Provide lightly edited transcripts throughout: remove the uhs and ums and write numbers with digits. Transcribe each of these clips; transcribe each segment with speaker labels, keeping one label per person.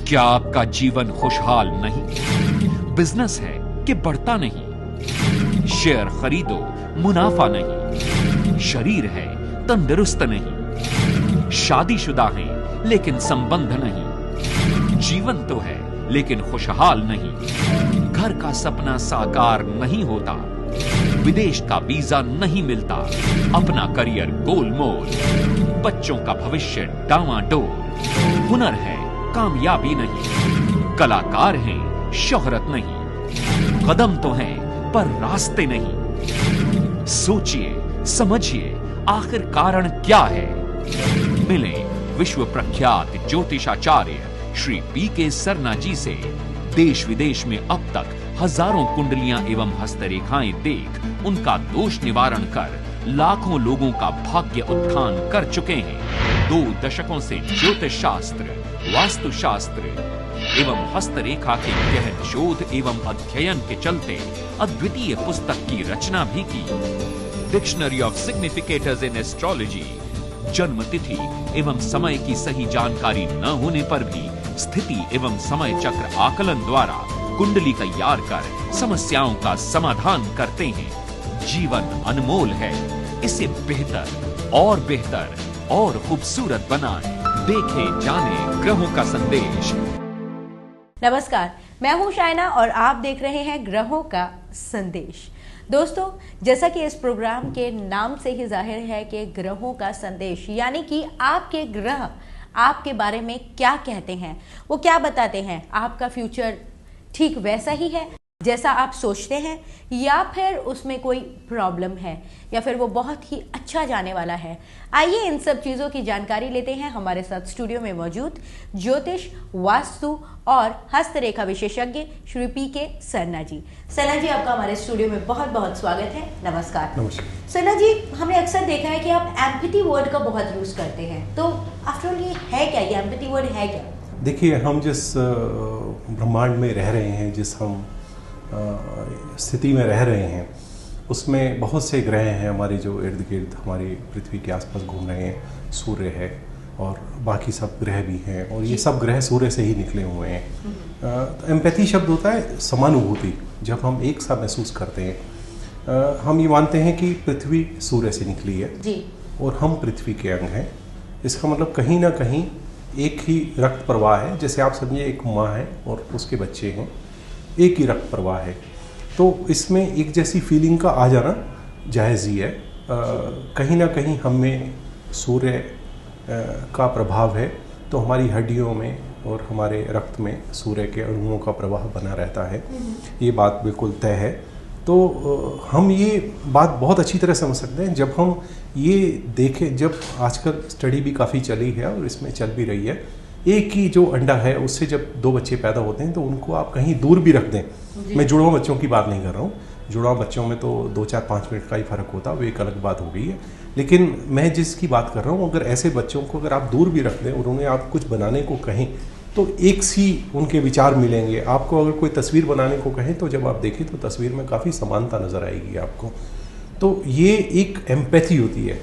Speaker 1: क्या आपका जीवन खुशहाल नहीं? बिजनेस है कि बढ़ता नहीं? शेयर खरीदो, मुनाफा नहीं? शरीर है, तंदुरुस्त नहीं? शादीशुदा हैं लेकिन संबंध नहीं? जीवन तो है लेकिन खुशहाल नहीं? घर का सपना साकार नहीं होता? विदेश का वीजा नहीं मिलता? अपना करियर गोलमोल? बच्चों का भविष्य डामाडोल? हुनर है, कामयाबी नहीं? कलाकार हैं, शोहरत नहीं? कदम तो हैं पर रास्ते नहीं? सोचिए, समझिए, आखिर कारण क्या है? मिले विश्व प्रख्यात ज्योतिषाचार्य श्री पी.के. सरना जी से। देश विदेश में अब तक हजारों कुंडलियां एवं हस्तरेखाएं देख उनका दोष निवारण कर लाखों लोगों का भाग्य उत्थान कर चुके हैं। 2 दशकों से ज्योतिष शास्त्र, वास्तु शास्त्र एवं हस्तरेखा के गहन शोध एवं अध्ययन के चलते अद्वितीय पुस्तक की रचना भी की। Dictionary of significators in astrology. जन्म तिथि एवं समय की सही जानकारी न होने पर भी स्थिति एवं समय चक्र आकलन द्वारा कुंडली तैयार कर समस्याओं का समाधान करते हैं। जीवन अनमोल है, इसे बेहतर और खूबसूरत बनाएं। देखे जाने ग्रहों का संदेश।
Speaker 2: नमस्कार, मैं हूं शायना और आप देख रहे हैं ग्रहों का संदेश। दोस्तों, जैसा कि इस प्रोग्राम के नाम से ही जाहिर है कि ग्रहों का संदेश, यानी कि आपके ग्रह आपके बारे में क्या कहते हैं, वो क्या बताते हैं। आपका फ्यूचर ठीक वैसा ही है जैसा आप सोचते हैं, या फिर उसमें कोई प्रॉब्लम है, या फिर वो बहुत ही अच्छा जाने वाला है। आइए इन सब चीज़ों की जानकारी लेते हैं हमारे साथ स्टूडियो में मौजूद ज्योतिष, वास्तु और हस्तरेखा विशेषज्ञ श्री पी.के. सरना जी। सरना जी, आपका हमारे स्टूडियो में बहुत बहुत स्वागत है। नमस्कार।
Speaker 3: नमस्कार
Speaker 2: सरना जी, हमने अक्सर देखा है कि आप एम्पैथी वर्ड का बहुत यूज करते हैं, तो आफ्टर ऑल ये है क्या, ये एम्पैथी वर्ड है क्या?
Speaker 3: देखिए, हम जिस ब्रह्मांड में रह रहे हैं, जिस हम स्थिति में रह रहे हैं, उसमें बहुत से ग्रह हैं हमारे जो इर्द गिर्द हमारी पृथ्वी के आसपास घूम रहे हैं। सूर्य है और बाकी सब ग्रह भी हैं, और ये सब ग्रह सूर्य से ही निकले हुए हैं। तो एम्पैथी शब्द होता है समानुभूति। जब हम एक सा महसूस करते हैं, हम ये मानते हैं कि पृथ्वी सूर्य से निकली है
Speaker 2: जी,
Speaker 3: और हम पृथ्वी के अंग हैं। इसका मतलब कहीं ना कहीं एक ही रक्त प्रवाह है। जैसे आप समझिए, एक माँ है और उसके बच्चे हैं, एक ही रक्त प्रवाह है। तो इसमें एक जैसी फीलिंग का आ जाना जायज़ ही है। कहीं ना कहीं हम में सूर्य का प्रभाव है, तो हमारी हड्डियों में और हमारे रक्त में सूर्य के अणुओं का प्रवाह बना रहता है। ये बात बिल्कुल तय है। तो हम ये बात बहुत अच्छी तरह समझ सकते हैं जब हम ये देखें। जब आजकल स्टडी भी काफ़ी चली है और इसमें चल भी रही है, एक ही जो अंडा है उससे जब 2 बच्चे पैदा होते हैं तो उनको आप कहीं दूर भी रख दें। मैं जुड़वा बच्चों की बात नहीं कर रहा हूँ। जुड़वा बच्चों में तो 2, 4, 5 मिनट का ही फ़र्क होता है, वो एक अलग बात हो गई है। लेकिन मैं जिसकी बात कर रहा हूँ, अगर ऐसे बच्चों को अगर आप दूर भी रख दें और उन्हें आप कुछ बनाने को कहें तो एक सी उनके विचार मिलेंगे। आपको अगर कोई तस्वीर बनाने को कहें तो जब आप देखें तो तस्वीर में काफ़ी समानता नज़र आएगी आपको। तो ये एक एम्पैथी होती है,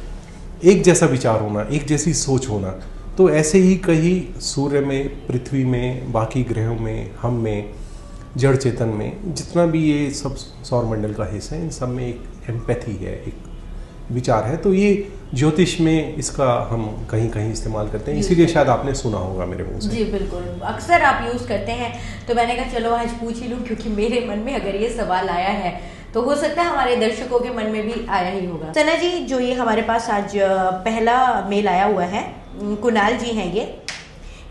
Speaker 3: एक जैसा विचार होना, एक जैसी सोच होना। तो ऐसे ही कहीं सूर्य में, पृथ्वी में, बाकी ग्रहों में, हम में, जड़ चेतन में, जितना भी ये सब सौर मंडल का हिस्सा है, इन सब में एक एम्पैथी है, एक विचार है। तो ये ज्योतिष में इसका हम कहीं कहीं इस्तेमाल करते हैं, इसीलिए शायद आपने सुना होगा मेरे मुंह से।
Speaker 2: जी बिल्कुल, अक्सर आप यूज़ करते हैं, तो मैंने कहा चलो आज पूछ ही लूँ, क्योंकि मेरे मन में अगर ये सवाल आया है तो हो सकता है हमारे दर्शकों के मन में भी आया ही होगा। सरना जी, जो ये हमारे पास आज पहला मेल आया हुआ है, कुणाल जी हैं ये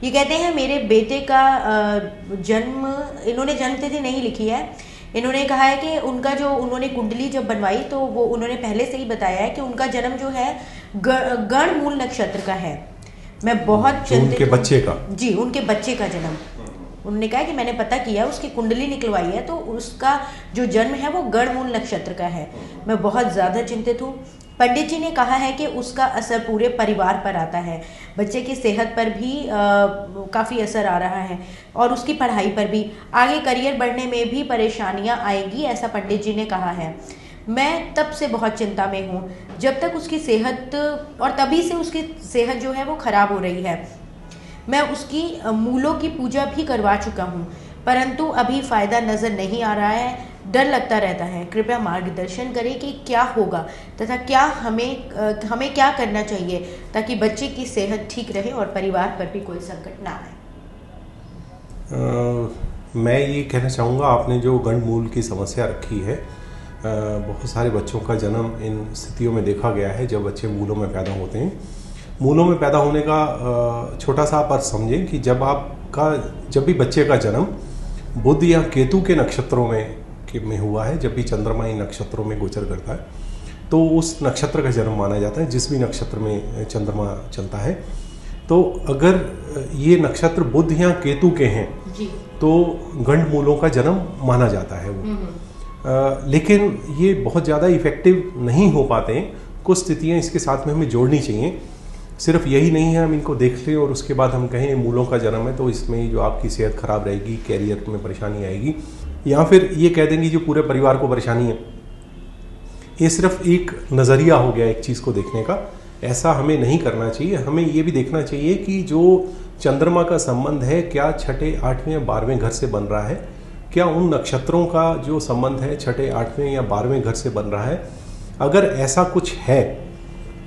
Speaker 2: कहते हैं मेरे बेटे का जन्म, इन्होंने जन्म तिथि नहीं लिखी है, इन्होंने कहा है कि उनका जो उन्होंने कुंडली जब बनवाई तो वो उन्होंने पहले से ही बताया है कि उनका जन्म जो है गण मूल नक्षत्र का है। मैं बहुत चिंतित,
Speaker 3: उनके बच्चे का,
Speaker 2: जी उनके बच्चे का जन्म, उन्होंने कहा कि मैंने पता किया, उसकी कुंडली निकलवाई है तो उसका जो जन्म है वो गण मूल नक्षत्र का है। मैं बहुत ज़्यादा चिंतित हूँ। पंडित जी ने कहा है कि उसका असर पूरे परिवार पर आता है, बच्चे की सेहत पर भी काफ़ी असर आ रहा है और उसकी पढ़ाई पर भी, आगे करियर बढ़ने में भी परेशानियां आएंगी, ऐसा पंडित जी ने कहा है। मैं तब से बहुत चिंता में हूँ, जब तक उसकी सेहत, और तभी से उसकी सेहत जो है वो ख़राब हो रही है। मैं उसकी मूलों की पूजा भी करवा चुका हूँ, परंतु अभी फ़ायदा नज़र नहीं आ रहा है, डर लगता रहता है। कृपया मार्गदर्शन करें कि क्या होगा तथा क्या हमें क्या करना चाहिए ताकि बच्चे की सेहत ठीक रहे और परिवार पर भी कोई संकट ना आए।
Speaker 3: मैं ये कहना चाहूँगा, आपने जो गंडमूल की समस्या रखी है, बहुत सारे बच्चों का जन्म इन स्थितियों में देखा गया है जब बच्चे मूलों में पैदा होते हैं। मूलों में पैदा होने का छोटा सा आप अर्थ समझें कि जब भी बच्चे का जन्म बुध या केतु के नक्षत्रों में हुआ है, जब भी चंद्रमा इन नक्षत्रों में गोचर करता है तो उस नक्षत्र का जन्म माना जाता है, जिस भी नक्षत्र में चंद्रमा चलता है। तो अगर ये नक्षत्र बुध या केतु के हैं तो गंडमूलों का जन्म माना जाता है वो। लेकिन ये बहुत ज़्यादा इफेक्टिव नहीं हो पाते हैं। कुछ स्थितियाँ इसके साथ में हमें जोड़नी चाहिए। सिर्फ यही नहीं है हम इनको देख लें और उसके बाद हम कहें मूलों का जन्म है तो इसमें जो आपकी सेहत खराब रहेगी, कैरियर में परेशानी आएगी, या फिर ये कह देंगे जो पूरे परिवार को परेशानी है। ये सिर्फ एक नज़रिया हो गया एक चीज़ को देखने का। ऐसा हमें नहीं करना चाहिए। हमें ये भी देखना चाहिए कि जो चंद्रमा का संबंध है क्या छठे, 8वें या 12वें घर से बन रहा है, क्या उन नक्षत्रों का जो संबंध है छठे, 8वें या 12वें घर से बन रहा है। अगर ऐसा कुछ है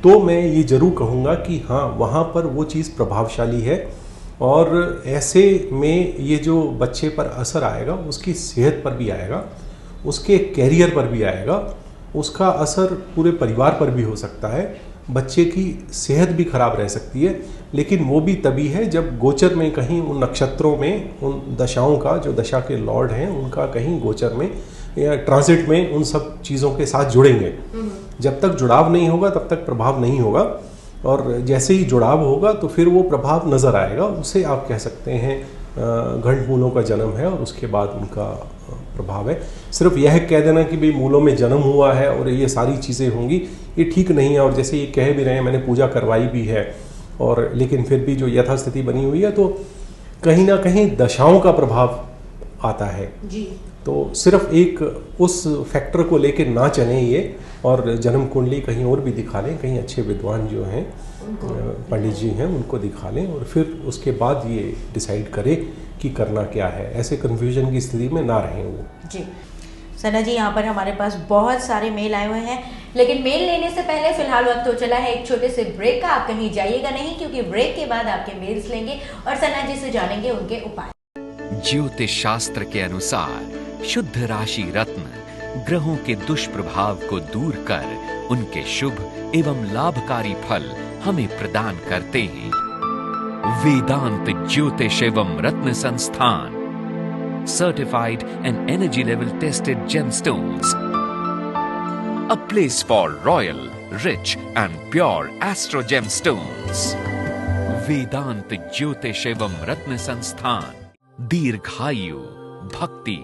Speaker 3: तो मैं ये ज़रूर कहूँगा कि हाँ, वहाँ पर वो चीज़ प्रभावशाली है और ऐसे में ये जो बच्चे पर असर आएगा उसकी सेहत पर भी आएगा, उसके कैरियर पर भी आएगा, उसका असर पूरे परिवार पर भी हो सकता है। बच्चे की सेहत भी खराब रह सकती है, लेकिन वो भी तभी है जब गोचर में कहीं उन नक्षत्रों में, उन दशाओं का, जो दशा के लॉर्ड हैं उनका कहीं गोचर में या ट्रांजिट में उन सब चीज़ों के साथ जुड़ेंगे। जब तक जुड़ाव नहीं होगा तब तक प्रभाव नहीं होगा, और जैसे ही जुड़ाव होगा तो फिर वो प्रभाव नज़र आएगा। उसे आप कह सकते हैं गंडमूलों का जन्म है और उसके बाद उनका प्रभाव है। सिर्फ यह कह देना कि भाई मूलों में जन्म हुआ है और ये सारी चीज़ें होंगी, ये ठीक नहीं है। और जैसे ये कह भी रहे हैं, मैंने पूजा करवाई भी है, और लेकिन फिर भी जो यथास्थिति बनी हुई है तो कहीं ना कहीं दशाओं का प्रभाव आता है जी। तो सिर्फ एक उस फैक्टर को लेकर ना चलें ये, और जन्म कुंडली कहीं और भी दिखा लें, कहीं अच्छे विद्वान जो हैं पंडित जी हैं उनको दिखा लें, और फिर उसके बाद ये डिसाइड करें कि करना क्या है। ऐसे कन्फ्यूजन की स्थिति में ना रहें वो
Speaker 2: जी। सना जी, यहाँ पर हमारे पास बहुत सारे मेल आए हुए हैं, लेकिन मेल लेने से पहले फिलहाल वक्त हो चला है एक छोटे से ब्रेक का। आप कहीं जाइएगा नहीं, क्योंकि ब्रेक के बाद आपके मेल्स लेंगे और सना जी से जानेंगे उनके उपाय।
Speaker 1: ज्योतिष शास्त्र के अनुसार शुद्ध राशि रत्न ग्रहों के दुष्प्रभाव को दूर कर उनके शुभ एवं लाभकारी फल हमें प्रदान करते हैं। वेदांत ज्योतिष एवं रत्न संस्थान, certified and energy level tested gemstones, a place for royal, rich and pure astro gemstones. वेदांत ज्योतिष एवं रत्न संस्थान दीर्घायु, भक्ति,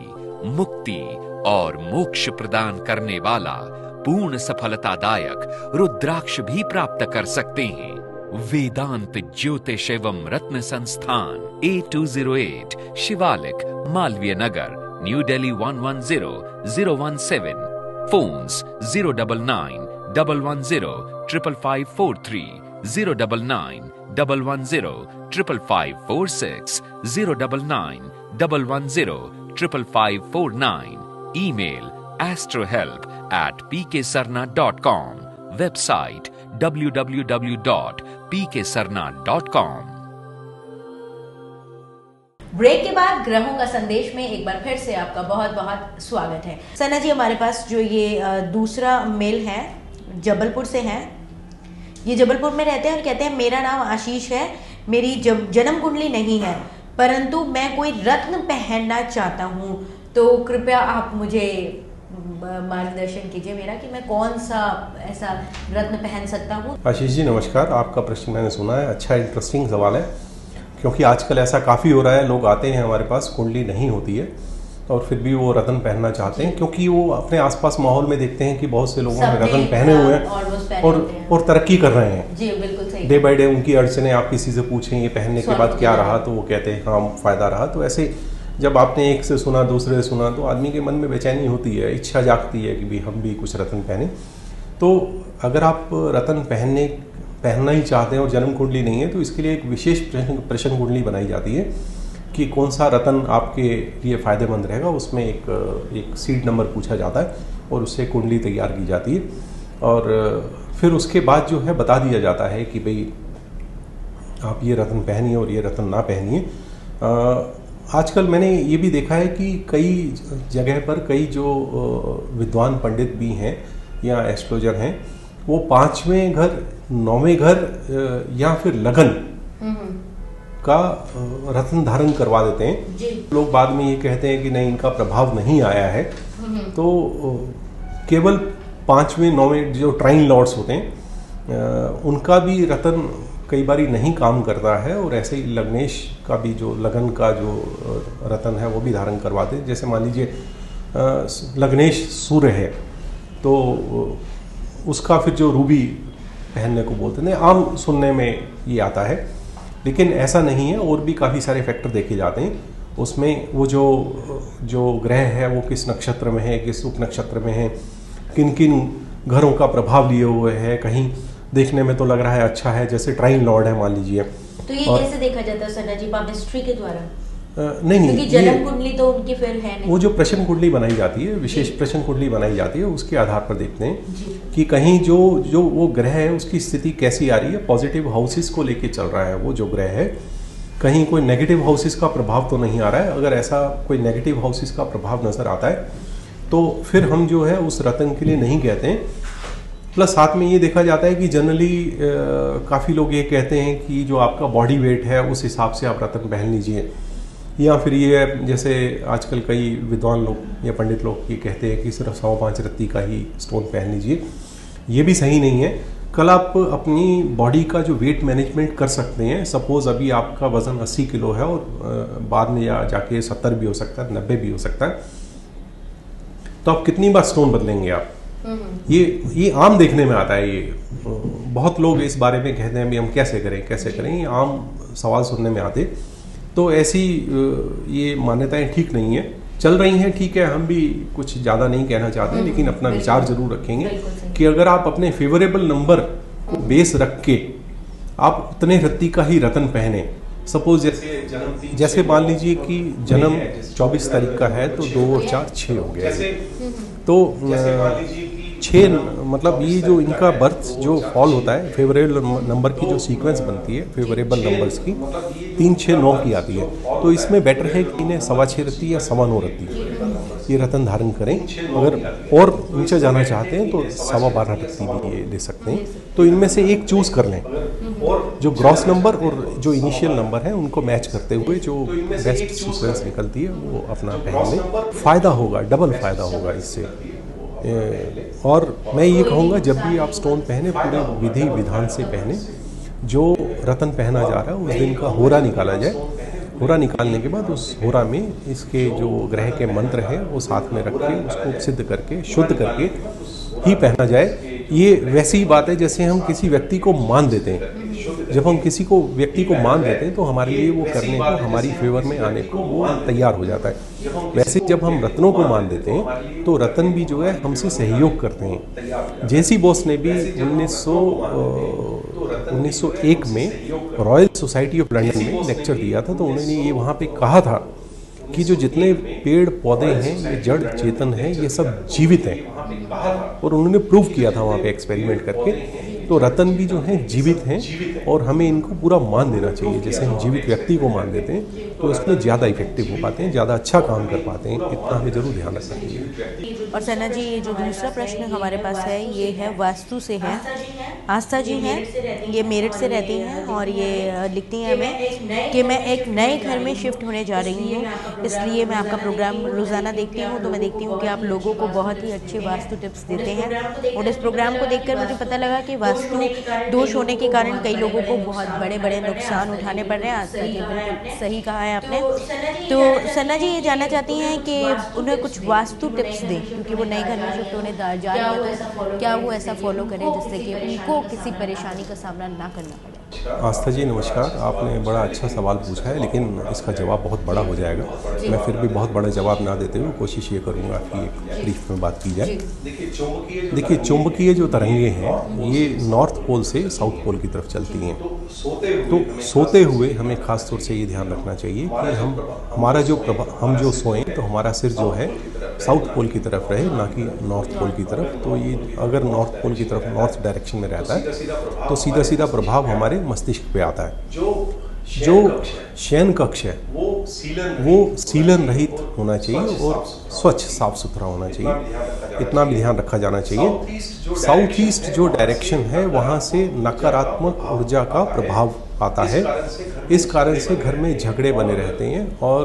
Speaker 1: मुक्ति और मोक्ष प्रदान करने वाला पूर्ण सफलतादायक रुद्राक्ष भी प्राप्त कर सकते हैं। वेदांत ज्योतिष एवं रत्न संस्थान, 8208 Shivalik, Malviya Nagar, new Delhi 110017, phones 09911055543, 09911055546, 09911055549, email astrohelp@pksarna.com, website www.pksarna.com।
Speaker 2: Break के बाद ग्रहों का संदेश में एक बार फिर से आपका बहुत बहुत स्वागत है। सना जी, हमारे पास जो ये दूसरा मेल है जबलपुर से है। ये जबलपुर में रहते हैं और कहते हैं मेरा नाम आशीष है, मेरी जन्म कुंडली नहीं है, परंतु मैं कोई रत्न पहनना चाहता हूँ, तो कृपया आप मुझे मार्गदर्शन कीजिए मेरा कि मैं कौन सा ऐसा रत्न पहन सकता हूँ।
Speaker 3: आशीष जी नमस्कार, आपका प्रश्न मैंने सुना है, अच्छा इंटरेस्टिंग सवाल है, क्योंकि आजकल ऐसा काफ़ी हो रहा है। लोग आते हैं हमारे पास, कुंडली नहीं होती है और फिर भी वो रत्न पहनना चाहते हैं, क्योंकि वो अपने आसपास माहौल में देखते हैं कि बहुत से लोगों ने रत्न पहने हुए हैं और तरक्की कर रहे हैं जी, बिल्कुल सही। डे बाय डे उनकी अड़चने, आप किसी से पूछें ये पहनने के बाद क्या रहा, तो वो कहते हैं हाँ फ़ायदा रहा। तो ऐसे जब आपने एक से सुना, दूसरे से सुना, तो आदमी के मन में बेचैनी होती है, इच्छा जागती है कि भी हम भी कुछ रत्न पहने। तो अगर आप रत्न पहनने पहनना ही चाहते हैं और जन्म कुंडली नहीं है, तो इसके लिए एक विशेष प्रश्न कुंडली बनाई जाती है कि कौन सा रत्न आपके लिए फ़ायदेमंद रहेगा। उसमें एक सीड नंबर पूछा जाता है और उससे कुंडली तैयार की जाती है, और फिर उसके बाद जो है बता दिया जाता है कि भाई आप ये रत्न पहनिए और ये रत्न ना पहनिए। आजकल मैंने ये भी देखा है कि कई जगह पर कई जो विद्वान पंडित भी हैं या एस्ट्रोलजर हैं, वो 5वें घर, 9वें घर या फिर लगन का रत्न धारण करवा देते हैं। लोग बाद में ये कहते हैं कि नहीं, इनका प्रभाव नहीं आया है। तो केवल 5वें 9वें जो ट्राइन लॉर्ड्स होते हैं उनका भी रत्न कई बारी नहीं काम करता है, और ऐसे ही लग्नेश का भी जो लगन का जो रत्न है वो भी धारण करवाते हैं। जैसे मान लीजिए लग्नेश सूर्य है तो उसका फिर जो रूबी पहनने को बोलते हैं, आम सुनने में ये आता है, लेकिन ऐसा नहीं है। और भी काफ़ी सारे फैक्टर देखे जाते हैं उसमें। वो जो ग्रह है वो किस नक्षत्र में है, किस उप नक्षत्र में है, किन किन घरों का प्रभाव लिए हुए है। कहीं देखने में तो लग रहा है अच्छा है, जैसे ट्राइन लॉर्ड है मान लीजिए,
Speaker 2: तो ये कैसे देखा जाता है सरना जी, पापिस्ट्री के द्वारा?
Speaker 3: नहीं,
Speaker 2: क्योंकि जन्म कुंडली तो उनकी फिर है नहीं।
Speaker 3: वो जो प्रश्न कुंडली बनाई जाती है, विशेष प्रश्न कुंडली बनाई जाती है, उसके आधार पर देखते हैं कि कहीं जो वो ग्रह है उसकी स्थिति कैसी आ रही है। पॉजिटिव हाउसेस को लेके चल रहा है वो जो ग्रह है, कहीं कोई नेगेटिव हाउसेस का प्रभाव तो नहीं आ रहा है। अगर ऐसा कोई नेगेटिव हाउसेस का प्रभाव नज़र आता है तो फिर हम जो है उस रत्न के लिए नहीं कहते हैं। प्लस साथ में ये देखा जाता है कि जनरली काफ़ी लोग ये कहते हैं कि जो आपका बॉडी वेट है उस हिसाब से आप रत्न पहन लीजिए, या फिर ये जैसे आजकल कई विद्वान लोग या पंडित लोग ये कहते हैं कि सिर्फ 5.25 रत्ती का ही स्टोन पहन लीजिए। ये भी सही नहीं है। कल आप अपनी बॉडी का जो वेट मैनेजमेंट कर सकते हैं। सपोज़ अभी आपका वज़न 80 किलो है और बाद में या जाके 70 भी हो सकता है, 90 भी हो सकता है, तो आप कितनी बार स्टोन बदलेंगे आप? ये आम देखने में आता है। ये बहुत लोग इस बारे में कहते हैं भी हम कैसे करें, ये आम सवाल सुनने में आते। तो ऐसी ये मान्यताएं ठीक नहीं है, चल रही हैं, ठीक है, हम भी कुछ ज़्यादा नहीं कहना चाहते, लेकिन अपना विचार जरूर रखेंगे कि अगर आप अपने फेवरेबल नंबर को बेस रख के आप उतने रत्ती का ही रत्न पहने। सपोज जैसे मान लीजिए कि जन्म 24 तारीख का है तो 2 और 4 6 हो गया, तो 6 मतलब ये जो इनका बर्थ जो फॉल होता है, फेवरेबल नंबर की जो सीक्वेंस बनती है फेवरेबल नंबर्स की 3 6 9 की आती है। तो इसमें बेटर है कि इन्हें 6.25 रत्ती या 9.25 रत्ती ये रत्न धारण करें। अगर और नीचे जाना चाहते हैं तो 12.25 रत्ती भी ये ले सकते हैं। तो इनमें से एक चूज़ कर लें, जो ग्रॉस नंबर और जो इनिशियल नंबर है उनको मैच करते हुए जो बेस्ट सीक्वेंस निकलती है वो अपना पहन लें। फ़ायदा होगा, डबल फ़ायदा होगा इससे। और मैं ये कहूँगा जब भी आप स्टोन पहने पूरे विधि विधान से पहने। जो रत्न पहना जा रहा है उस दिन का होरा निकाला जाए। होरा निकालने के बाद उस होरा में इसके जो ग्रह के मंत्र हैं वो साथ में रख के उसको सिद्ध करके शुद्ध करके ही पहना जाए। ये वैसी ही बात है जैसे हम किसी व्यक्ति को मान देते हैं। जब हम किसी को व्यक्ति को मान देते हैं तो हमारे लिए वो करने को, हमारी फेवर में आने को वो तैयार हो जाता है। वैसे जब हम रत्नों को मान देते हैं तो रत्न भी जो है हमसे सहयोग करते हैं। जेसी बोस ने भी 1901 में रॉयल सोसाइटी ऑफ लंदन में लेक्चर दिया था, तो उन्होंने ये वहाँ पे कहा था कि जो जितने पेड़ पौधे हैं ये जड़ चेतन हैं, ये सब जीवित हैं। और उन्होंने प्रूव किया था वहाँ पे एक्सपेरिमेंट करके। तो रत्न भी जो हैं जीवित हैं और हमें इनको पूरा मान देना चाहिए। जैसे हम जीवित व्यक्ति को मान देते हैं तो इसमें ज़्यादा इफेक्टिव हो पाते हैं, ज़्यादा अच्छा काम कर पाते हैं। इतना हमें ज़रूर ध्यान रखना चाहिए।
Speaker 2: और सना जी, ये जो दूसरा प्रश्न हमारे पास है ये है वास्तु से है। आस्था जी हैं, ये मेरठ से रहती हैं और ये लिखती हैं हमें कि मैं एक नए घर में शिफ्ट होने जा रही हूँ, इसलिए मैं आपका प्रोग्राम रोज़ाना देखती हूँ। तो मैं देखती हूँ कि आप लोगों को बहुत ही अच्छे वास्तु टिप्स देते हैं और इस प्रोग्राम को देखकर मुझे पता लगा कि वास्तु दोष होने के कारण कई लोगों को बहुत बड़े बड़े नुकसान उठाने पड़ रहे हैं। आस्था जी, बिल्कुल सही कहा है आपने। तो सना जी ये जानना चाहती हैं कि उन्हें कुछ वास्तु टिप्स दें, क्योंकि वो नए घर में शिफ्ट होने जा रही है, तो क्या वो ऐसा फॉलो करें जिससे कि उनको को किसी परेशानी का सामना ना करना पड़े?
Speaker 3: आस्था जी नमस्कार, आपने बड़ा अच्छा सवाल पूछा है, लेकिन इसका जवाब बहुत बड़ा हो जाएगा। मैं फिर भी बहुत बड़ा जवाब ना देते हुए कोशिश ये करूँगा कि एक ब्रीफ में बात की जाए। देखिए, चुंबकीय जो तरंगे हैं ये नॉर्थ पोल से साउथ पोल की तरफ चलती हैं। तो सोते हुए हमें खास तौर से ये ध्यान रखना चाहिए कि हम जो सोएं तो हमारा सिर जो है साउथ पोल की तरफ रहे, ना कि नॉर्थ पोल की तरफ। तो ये अगर नॉर्थ पोल की तरफ नॉर्थ डायरेक्शन में रहता है तो सीधा सीधा प्रभाव हमारे मस्तिष्क पे आता है। जो शयन कक्ष है वो सीलन रहित होना चाहिए और स्वच्छ साफ सुथरा होना चाहिए। इतना भी ध्यान रखा जाना चाहिए। साउथ ईस्ट जो डायरेक्शन है वहाँ से नकारात्मक ऊर्जा का प्रभाव आता है। इस कारण से घर में झगड़े बने रहते हैं और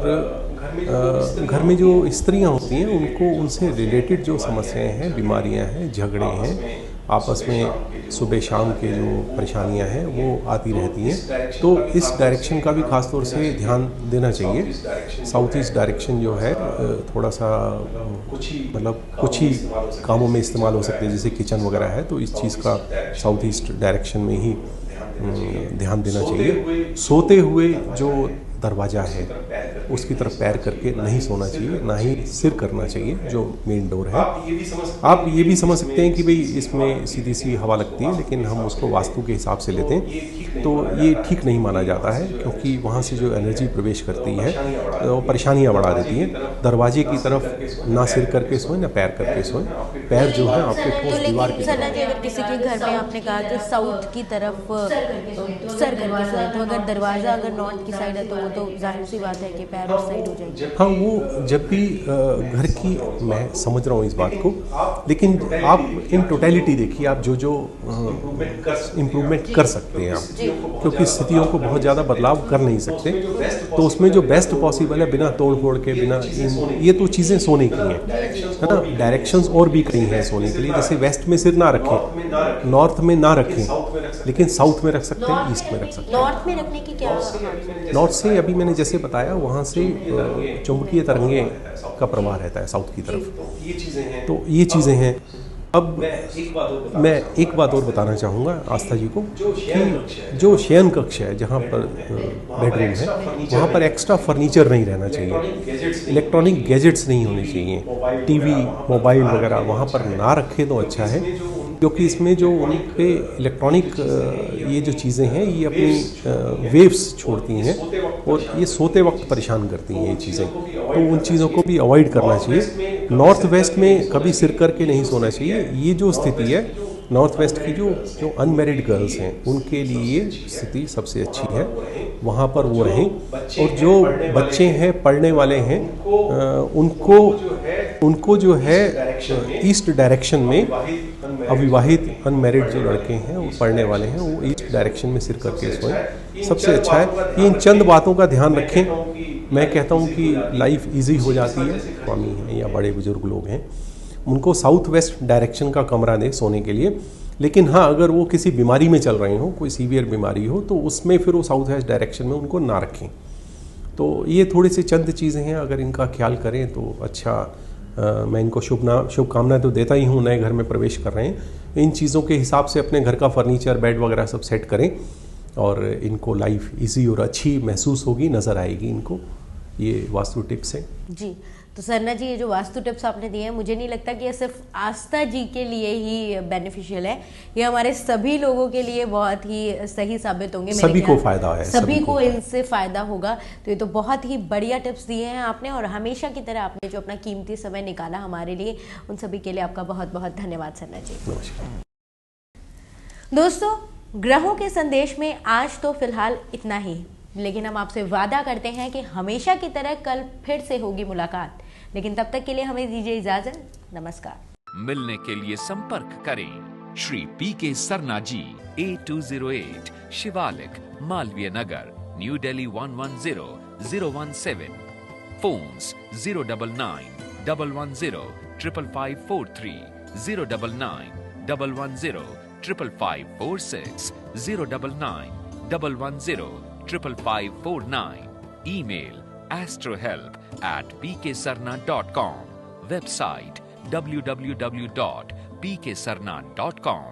Speaker 3: घर में जो स्त्रियां होती हैं उनको उनसे रिलेटेड जो समस्याएं हैं, बीमारियां हैं, झगड़े हैं, आपस में सुबह शाम के जो परेशानियां हैं वो आती रहती हैं। तो इस डायरेक्शन का भी खास तौर से ध्यान देना चाहिए। साउथ ईस्ट डायरेक्शन जो है थोड़ा सा मतलब कुछ ही कामों में इस्तेमाल हो सकते हैं, जैसे किचन वगैरह है, तो इस चीज़ का साउथ ईस्ट डायरेक्शन में ही ध्यान देना चाहिए। सोते हुए जो दरवाज़ा है उसकी तरफ पैर करके नहीं सोना चाहिए, ना ही सिर करना चाहिए जो मेन डोर है। आप ये भी समझ सकते हैं कि भाई इसमें सीधी सी हवा लगती है, लेकिन हम उसको वास्तु के हिसाब से लेते हैं तो ये ठीक नहीं माना जाता है, क्योंकि वहाँ से जो एनर्जी प्रवेश करती है वो परेशानियाँ बढ़ा देती हैं। दरवाजे की तरफ ना सिर करके सोएं ना पैर करके सोएं। पैर जो है आपके ठोस दीवार की तरफ।
Speaker 2: अगर किसी के घर में आपने कहा कि साउथ की तरफ सर करके सोए, तो अगर दरवाज़ा अगर नॉर्थ की साइड है तो जाहिर सी बात है कि पैर उस साइड हो जाएंगे।
Speaker 3: हाँ, वो जब भी घर की, मैं समझ रहा हूँ इस बात को, लेकिन आप इन टोटलिटी देखिए, आप जो इम्प्रूवमेंट कर सकते हैं आप, क्योंकि स्थितियों को बहुत ज़्यादा बदलाव कर नहीं सकते। तो उसमें जो बेस्ट पॉसिबल है, बिना तोड़ फोड़ के, बिना ये तो चीज़ें सोने की हैं, है ना। डायरेक्शंस और भी कई हैं सोने के लिए, जैसे वेस्ट में सिर ना रखें, नॉर्थ में ना रखें, लेकिन साउथ में रख सकते हैं, ईस्ट में रख सकते हैं।
Speaker 2: नॉर्थ में रखने की क्या?
Speaker 3: नॉर्थ से अभी मैंने जैसे बताया वहाँ से चुंबकीय तरंगे का प्रवाह रहता है साउथ की तरफ। तो ये चीज़ें हैं। अब मैं एक बात और बताना चाहूँगा आस्था जी को कि जो शयन कक्ष है, जहाँ पर बेडरूम है, वहाँ पर एक्स्ट्रा फर्नीचर नहीं रहना चाहिए, इलेक्ट्रॉनिक गैजेट्स नहीं होने चाहिए, टीवी, मोबाइल वगैरह वहाँ पर ना रखें तो अच्छा है, क्योंकि इसमें जो उन पे इलेक्ट्रॉनिक ये जो चीज़ें हैं ये अपनी वेव्स छोड़ती हैं और ये सोते वक्त परेशान करती हैं ये चीज़ें। तो उन चीज़ों को भी अवॉइड करना चाहिए। नॉर्थ वेस्ट में कभी सिर करके नहीं सोना चाहिए। ये जो स्थिति है नॉर्थ वेस्ट की, जो अनमैरिड गर्ल्स हैं उनके लिए स्थिति सबसे अच्छी है, वहाँ पर वो रहें। और जो बच्चे हैं, पढ़ने वाले हैं, उनको जो है ईस्ट डायरेक्शन में, अविवाहित अनमैरिड जो लड़के हैं वो पढ़ने वाले हैं, वो ईस्ट डायरेक्शन में सिर करके सोएं, सबसे अच्छा है। ये इन चंद बातों का ध्यान रखें। मैं कहता हूँ कि लाइफ इजी हो जाती है। स्वामी हैं या बड़े बुजुर्ग लोग हैं, उनको साउथ वेस्ट डायरेक्शन का कमरा दें सोने के लिए। लेकिन हाँ, अगर वो किसी बीमारी में चल रहे हो, कोई सीवियर बीमारी हो, तो उसमें फिर वो साउथ वेस्ट डायरेक्शन में उनको ना रखें। तो ये थोड़ी सी चंद चीज़ें हैं, अगर इनका ख्याल करें तो अच्छा। मैं इनको शुभकामनाएं तो देता ही हूँ, नए घर में प्रवेश कर रहे हैं। इन चीज़ों के हिसाब से अपने घर का फर्नीचर, बेड वगैरह सब सेट करें और इनको लाइफ इजी और अच्छी महसूस होगी, नज़र आएगी इनको। ये वास्तु टिप्स हैं
Speaker 2: जी। तो सरना जी, ये जो वास्तु टिप्स आपने दिए हैं, मुझे नहीं लगता कि ये सिर्फ आस्था जी के लिए ही बेनिफिशियल है, ये हमारे सभी लोगों के लिए बहुत ही सही साबित होंगे।
Speaker 3: सभी को फायदा है,
Speaker 2: सभी को इनसे फायदा होगा। तो ये तो बहुत ही बढ़िया टिप्स दिए हैं आपने, और हमेशा की तरह आपने जो अपना कीमती समय निकाला हमारे लिए, उन सभी के लिए आपका बहुत बहुत धन्यवाद सरना जी।
Speaker 3: नमस्कार
Speaker 2: दोस्तों, ग्रहों के संदेश में आज तो फिलहाल इतना ही, लेकिन हम आपसे वादा करते हैं कि हमेशा की तरह कल फिर से होगी मुलाकात। लेकिन तब तक के लिए हमें दीजिए इजाजत। नमस्कार।
Speaker 1: मिलने के लिए संपर्क करें श्री पीके सरना जी, 8208 Shivalik, Malviya Nagar, new Delhi 110017। Phones 099-110-55543, 099-110-55546, 099-110-55549. Email astrohelp@pksarna.com. Website www.pksarna.com.